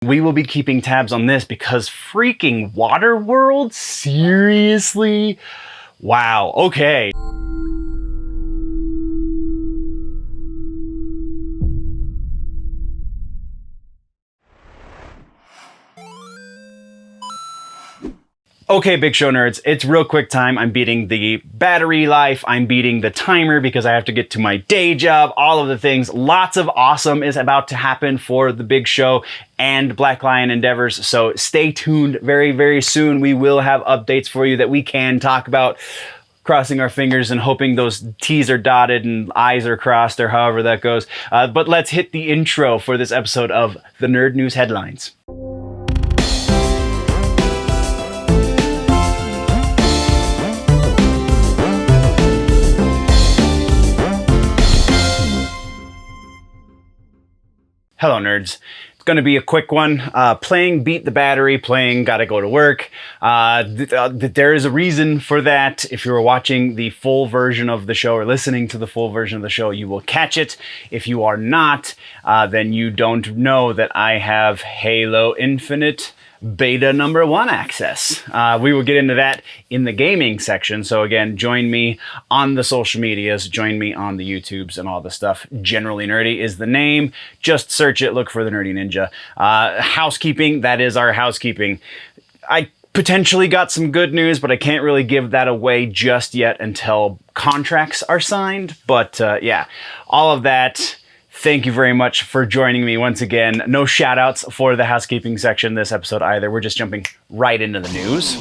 We will be keeping tabs on this because freaking Waterworld? Seriously? Wow, okay. Okay, Big Show nerds, it's real quick time. I'm beating the battery life. I'm beating the timer because I have to get to my day job, all of the things. Lots of awesome is about to happen for the Big Show and Black Lion endeavors. So stay tuned. Very, very soon we will have updates for you that we can talk about. Crossing our fingers and hoping those T's are dotted and I's are crossed or however that goes. But let's hit the intro for this episode of the Nerd News Headlines. Hello, nerds. It's going to be a quick one. Playing beat the battery, playing gotta go to work. There is a reason for that. If you were watching the full version of the show or listening to the full version of the show, you will catch it. If you are not, then you don't know that I have Halo Infinite beta number 1 access. We will get into that in the gaming section. So again, join me on the social medias, join me on the YouTubes and all the stuff. Generally Nerdy is the name. Just search it, look for the Nerdy Ninja. Housekeeping, that is our housekeeping. I potentially got some good news, but I can't really give that away just yet until contracts are signed. But yeah, all of that. Thank you very much for joining me once again. No shout outs for the housekeeping section this episode either. We're just jumping right into the news.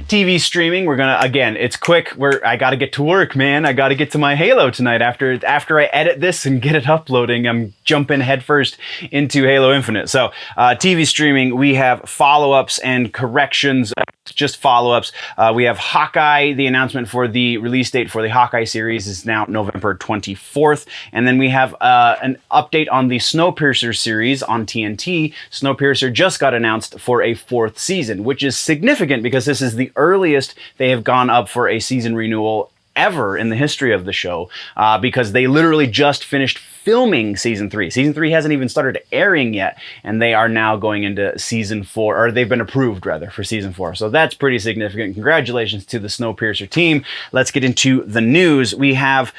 TV streaming, we're gonna, again, it's quick. I gotta get to work, man. I gotta get to my Halo tonight. After I edit this and get it uploading, I'm jumping headfirst into Halo Infinite. So, TV streaming, we have follow-ups and corrections, just follow-ups. We have Hawkeye. The announcement for the release date for the Hawkeye series is now November 24th. And then we have an update on the Snowpiercer series on TNT. Snowpiercer just got announced for a 4th season, which is significant because this is the earliest they have gone up for a season renewal ever in the history of the show, because they literally just finished filming season 3. Season 3 hasn't even started airing yet, and they are now going into season 4, or they've been approved rather for season 4. So that's pretty significant. Congratulations to the Snowpiercer team. Let's get into the news. We have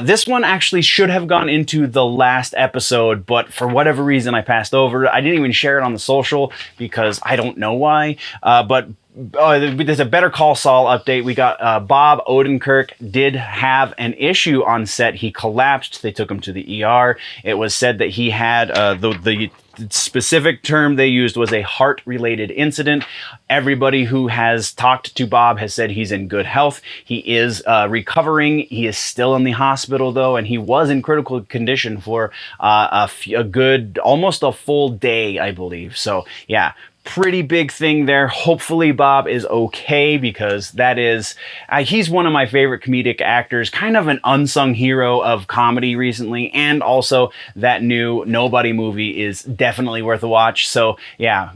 this one actually should have gone into the last episode, but for whatever reason I passed over. I didn't even share it on the social because I don't know why. But there's a Better Call Saul update. We got Bob Odenkirk did have an issue on set. He collapsed. They took him to the ER. It was said that he had the specific term they used was a heart-related incident. Everybody who has talked to Bob has said he's in good health. He is recovering. He is still in the hospital though, and he was in critical condition for a good, almost a full day, I believe. So yeah, pretty big thing there. Hopefully Bob is okay, because that is, he's one of my favorite comedic actors, kind of an unsung hero of comedy recently, and also that new Nobody movie is definitely worth a watch. So yeah,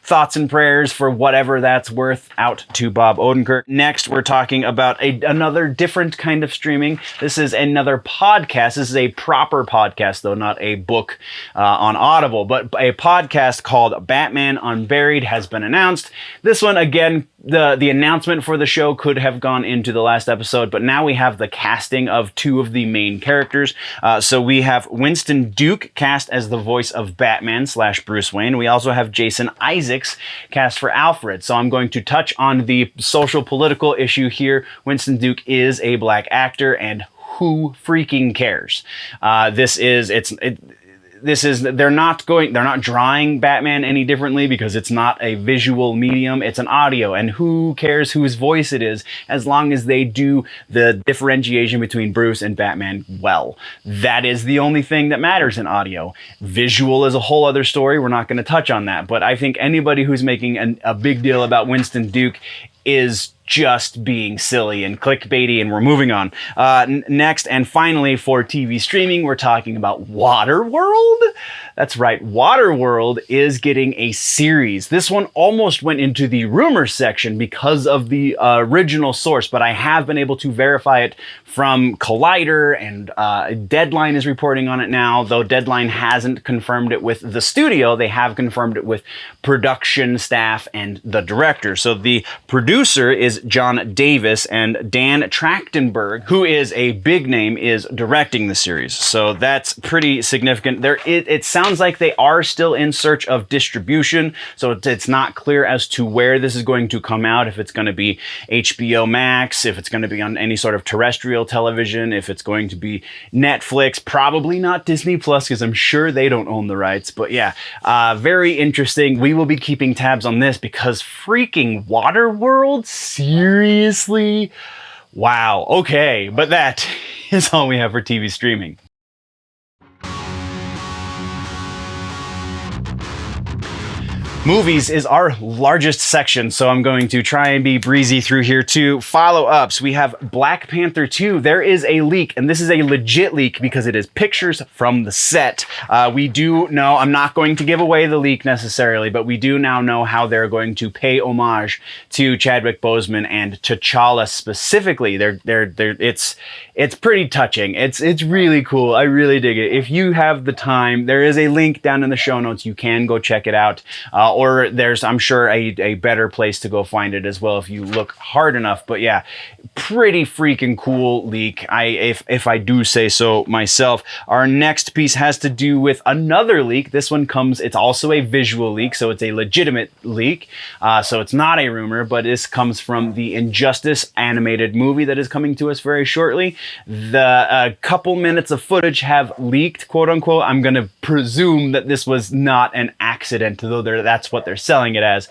thoughts and prayers for whatever that's worth out to Bob Odenkirk. Next, we're talking about another different kind of streaming. This is another podcast. This is a proper podcast though, not a book on Audible, but a podcast called Batman Unburied has been announced. This one, again, the announcement for the show could have gone into the last episode, but now we have the casting of 2 of the main characters. So we have Winston Duke cast as the voice of Batman / Bruce Wayne. We also have Jason Isaacs cast for Alfred. So I'm going to touch on the social political issue here. Winston Duke is a black actor, and who freaking cares? They're not drawing Batman any differently because it's not a visual medium, it's an audio, and who cares whose voice it is as long as they do the differentiation between Bruce and Batman well. That is the only thing that matters in audio. Visual is a whole other story. We're not going to touch on that, but I think anybody who's making a big deal about Winston Duke is just being silly and clickbaity, and we're moving on. Next and finally for TV streaming, we're talking about Waterworld. That's right, Waterworld is getting a series. This one almost went into the rumor section because of the original source, but I have been able to verify it from Collider, and Deadline is reporting on it now, though Deadline hasn't confirmed it with the studio. They have confirmed it with production staff and the director. So the producer is John Davis, and Dan Trachtenberg, who is a big name, is directing the series. So that's pretty significant. It sounds like they are still in search of distribution, so it's not clear as to where this is going to come out, if it's going to be HBO Max, if it's going to be on any sort of terrestrial television, if it's going to be Netflix, probably not Disney Plus, because I'm sure they don't own the rights. But yeah, very interesting. We will be keeping tabs on this because freaking Waterworld, seriously? Wow, okay, but that is all we have for TV streaming. Movies is our largest section, so I'm going to try and be breezy through here too. Follow-ups, we have Black Panther 2. There is a leak, and this is a legit leak because it is pictures from the set. We do know, I'm not going to give away the leak necessarily, but we do now know how they're going to pay homage to Chadwick Boseman and T'Challa specifically. It's pretty touching. It's really cool. I really dig it. If you have the time, there is a link down in the show notes. You can go check it out. Or there's, I'm sure, a better place to go find it as well if you look hard enough. But yeah, pretty freaking cool leak, if I do say so myself. Our next piece has to do with another leak. This one it's also a visual leak, so it's a legitimate leak. So it's not a rumor, but this comes from the Injustice animated movie that is coming to us very shortly. The couple minutes of footage have leaked, quote unquote. I'm going to presume that this was not an accident, though that's what they're selling it as.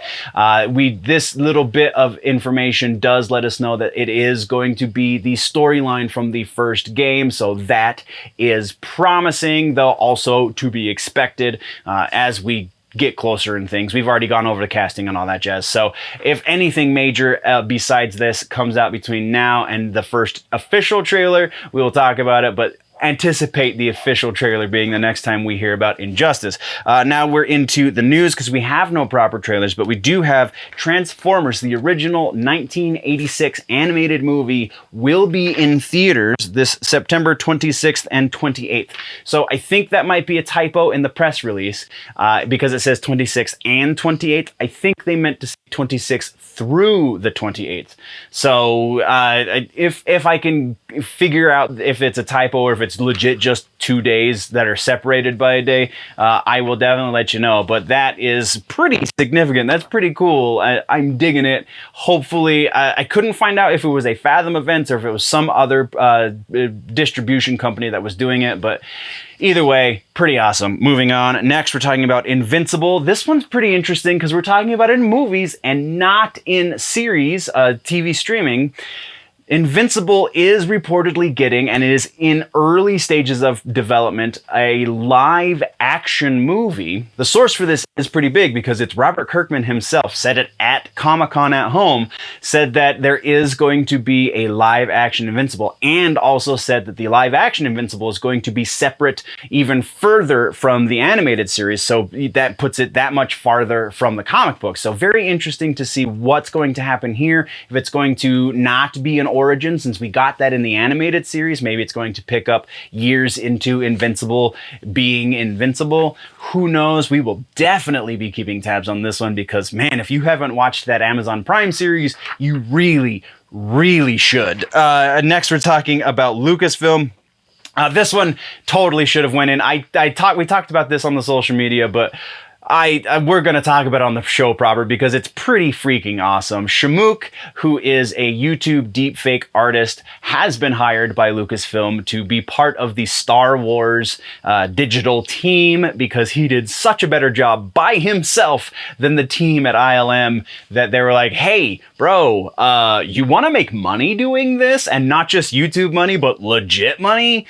This little bit of information does let us know that it is going to be the storyline from the first game, so that is promising, though also to be expected as we get closer and things. We've already gone over the casting and all that jazz. So if anything major besides this comes out between now and the first official trailer, we will talk about it, but anticipate the official trailer being the next time we hear about Injustice. Now we're into the news because we have no proper trailers, but we do have Transformers, the original 1986 animated movie, will be in theaters this September 26th and 28th. So I think that might be a typo in the press release because it says 26th and 28th. I think they meant to say 26th through the 28th. So if I can figure out if it's a typo or if it's legit just 2 days that are separated by a day, I will definitely let you know. But that is pretty significant. That's pretty cool. I'm digging it. Hopefully, I couldn't find out if it was a Fathom Events or if it was some other distribution company that was doing it, but either way, pretty awesome. Moving on. Next, we're talking about Invincible. This one's pretty interesting because we're talking about it in movies and not in series, TV streaming. Invincible is reportedly getting, and it is in early stages of development, a live action movie. The source for this is pretty big because it's Robert Kirkman himself said it at Comic-Con at home, said that there is going to be a live action Invincible, and also said that the live action Invincible is going to be separate even further from the animated series. So that puts it that much farther from the comic book. So very interesting to see what's going to happen here. If it's going to not be an origin, since we got that in the animated series, maybe it's going to pick up years into Invincible being Invincible. Who knows? We will definitely be keeping tabs on this one because, man, if you haven't watched that Amazon Prime series, you really should. Next, we're talking about Lucasfilm. This one totally should have went in. We talked about this on the social media, but we're going to talk about it on the show proper because it's pretty freaking awesome. Shamook, who is a YouTube deepfake artist, has been hired by Lucasfilm to be part of the Star Wars digital team because he did such a better job by himself than the team at ILM that they were like, hey, bro, you want to make money doing this and not just YouTube money, but legit money?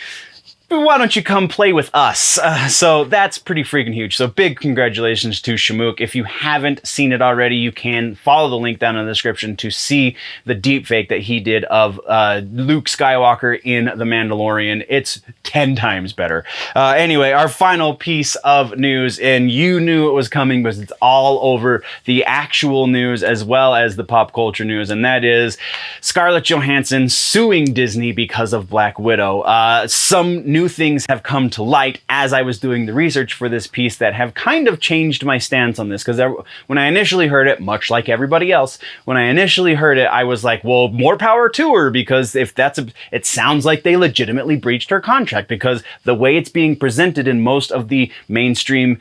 why don't you come play with us? So that's pretty freaking huge. So big congratulations to Shamook. If you haven't seen it already, you can follow the link down in the description to see the deepfake that he did of Luke Skywalker in The Mandalorian. It's 10 times better. Anyway, our final piece of news, and you knew it was coming because it's all over the actual news as well as the pop culture news, and that is Scarlett Johannson suing Disney because of Black Widow. Some new things have come to light as I was doing the research for this piece that have kind of changed my stance on this, because when I initially heard it, much like everybody else, when I initially heard it, I was like, well, more power to her, because if it sounds like they legitimately breached her contract, because the way it's being presented in most of the mainstream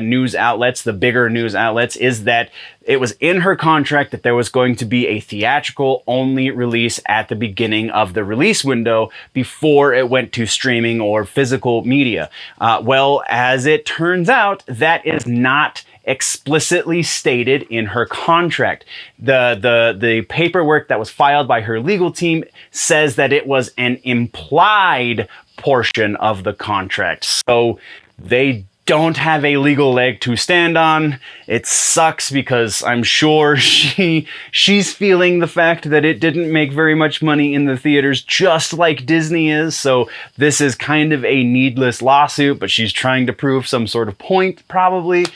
news outlets, the bigger news outlets, is that it was in her contract that there was going to be a theatrical only release at the beginning of the release window before it went to streaming or physical media. Well, as it turns out, that is not explicitly stated in her contract. The paperwork that was filed by her legal team says that it was an implied portion of the contract. So they don't have a legal leg to stand on. It sucks because I'm sure she's feeling the fact that it didn't make very much money in the theaters, just like Disney is. So this is kind of a needless lawsuit, but she's trying to prove some sort of point, probably.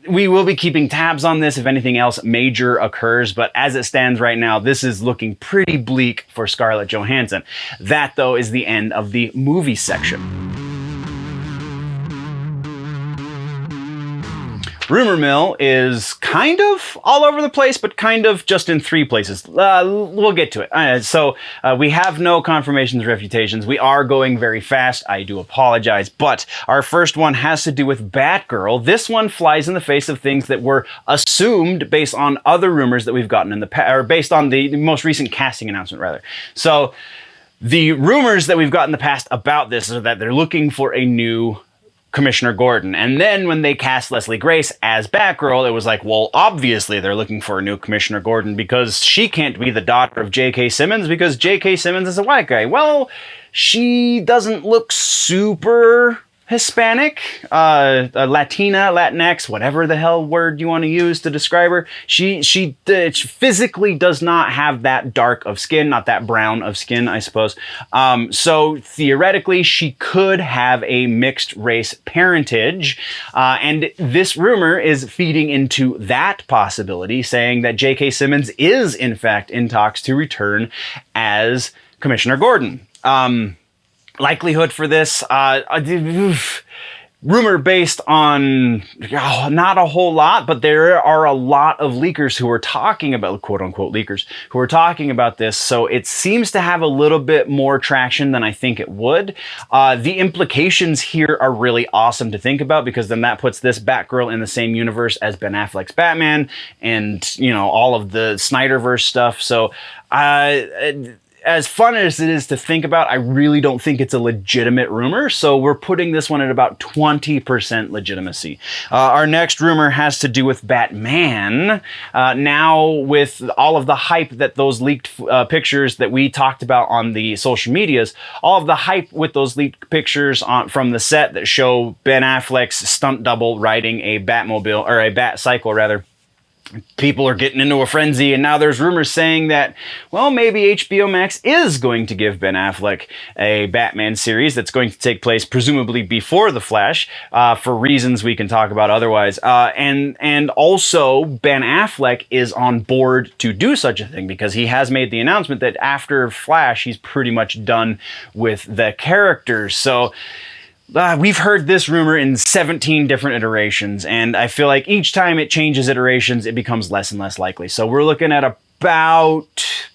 We will be keeping tabs on this if anything else major occurs, but as it stands right now, this is looking pretty bleak for Scarlett Johannson. That, though, is the end of the movie section. Rumor mill is kind of all over the place, but kind of just in 3 places. We'll get to it. So we have no confirmations or refutations. We are going very fast. I do apologize. But our first one has to do with Batgirl. This one flies in the face of things that were assumed based on other rumors that we've gotten in the past, or based on the most recent casting announcement, rather. So the rumors that we've got in the past about this are that they're looking for a new Commissioner Gordon. And then when they cast Leslie Grace as Batgirl, it was like, well, obviously they're looking for a new Commissioner Gordon because she can't be the daughter of J.K. Simmons because J.K. Simmons is a white guy. Well, she doesn't look super Hispanic, Latina, Latinx, whatever the hell word you want to use to describe her. She physically does not have that dark of skin, not that brown of skin, I suppose. So theoretically, she could have a mixed race parentage. And this rumor is feeding into that possibility, saying that J.K. Simmons is, in fact, in talks to return as Commissioner Gordon. Likelihood for this, rumor based on not a whole lot, but there are a lot of leakers who are talking about, quote unquote leakers, who are talking about this. So it seems to have a little bit more traction than I think it would. The implications here are really awesome to think about, because then that puts this Batgirl in the same universe as Ben Affleck's Batman and, you know, all of the Snyderverse stuff. So, as fun as it is to think about, I really don't think it's a legitimate rumor, so we're putting this one at about 20% legitimacy. Our next rumor has to do with Batman. Now, with all of the hype that those leaked pictures that we talked about on the social medias, all of the hype with those leaked pictures from the set that show Ben Affleck's stunt double riding a Batmobile, or a Batcycle rather, people are getting into a frenzy, and now there's rumors saying that, well, maybe HBO Max is going to give Ben Affleck a Batman series that's going to take place presumably before The Flash, for reasons we can talk about otherwise. And also Ben Affleck is on board to do such a thing, because he has made the announcement that after Flash, he's pretty much done with the characters. So we've heard this rumor in 17 different iterations, and I feel like each time it changes iterations, it becomes less and less likely. So we're looking at about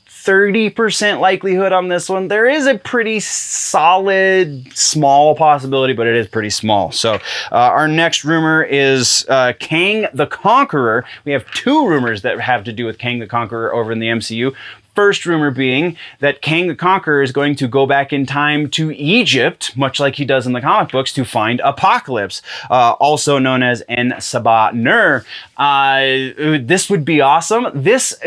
30% likelihood on this one. There is a pretty solid, small possibility, but it is pretty small. So our next rumor is Kang the Conqueror. We have 2 rumors that have to do with Kang the Conqueror over in the MCU. First rumor being that Kang the Conqueror is going to go back in time to Egypt, much like he does in the comic books, to find Apocalypse, also known as En Sabah Nur. This would be awesome. This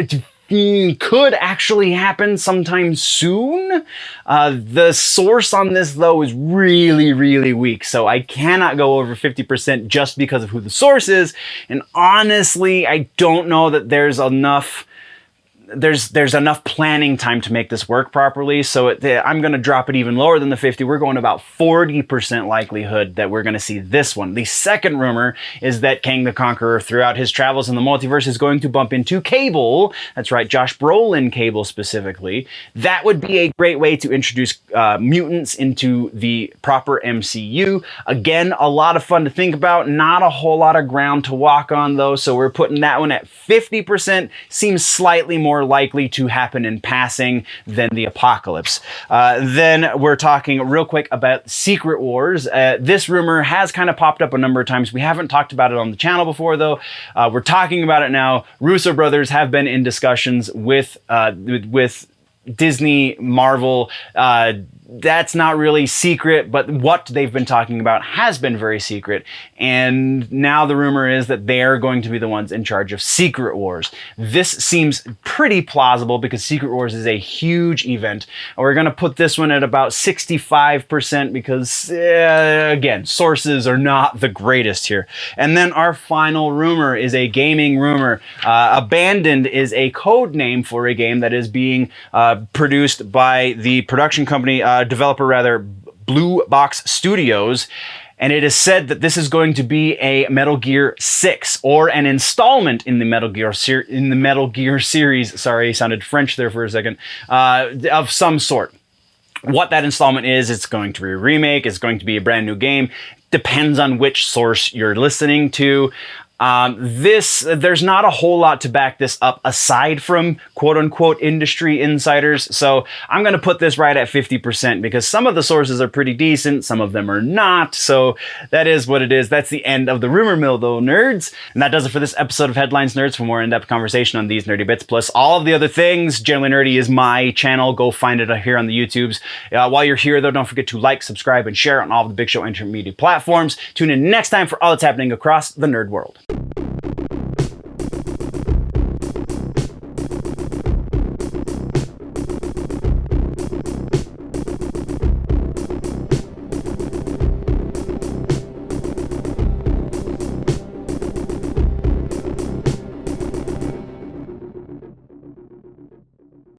could actually happen sometime soon. The source on this, though, is really, really weak, so I cannot go over 50% just because of who the source is, and honestly, I don't know that there's enough planning time to make this work properly, so I'm going to drop it even lower than the 50. We're going about 40% likelihood that we're going to see this one. The second rumor is that Kang the Conqueror, throughout his travels in the multiverse, is going to bump into Cable. That's right, Josh Brolin Cable specifically. That would be a great way to introduce mutants into the proper MCU. Again, a lot of fun to think about. Not a whole lot of ground to walk on, though, so we're putting that one at 50%. Seems slightly more likely to happen in passing than the apocalypse. Then we're talking real quick about Secret Wars. This rumor has kind of popped up a number of times. We haven't talked about it on the channel before, though. We're talking about it now. Russo brothers have been in discussions with Disney, Marvel. That's not really secret, but what they've been talking about has been very secret. And now the rumor is that they're going to be the ones in charge of Secret Wars. This seems pretty plausible because Secret Wars is a huge event. We're going to put this one at about 65% because, again, sources are not the greatest here. And then our final rumor is a gaming rumor. Abandoned is a code name for a game that is being produced by the production company, developer rather, Blue Box Studios, and it is said that this is going to be a Metal Gear 6 or an installment in the Metal Gear series. Sorry, sounded French there for a second. Of some sort. What that installment is, it's going to be a remake, it's going to be a brand new game. Depends on which source you're listening to. There's not a whole lot to back this up aside from quote-unquote industry insiders, so I'm going to put this right at 50% because some of the sources are pretty decent, some of them are not, so that is what it is. That's the end of the rumor mill, though, nerds. And that does it for this episode of Headlines Nerds. For more in-depth conversation on these nerdy bits, plus all of the other things, Generally Nerdy is my channel. Go find it here on the YouTubes. While you're here, though, don't forget to like, subscribe, and share on all of the Big Show intermedia platforms. Tune in next time for all that's happening across the nerd world.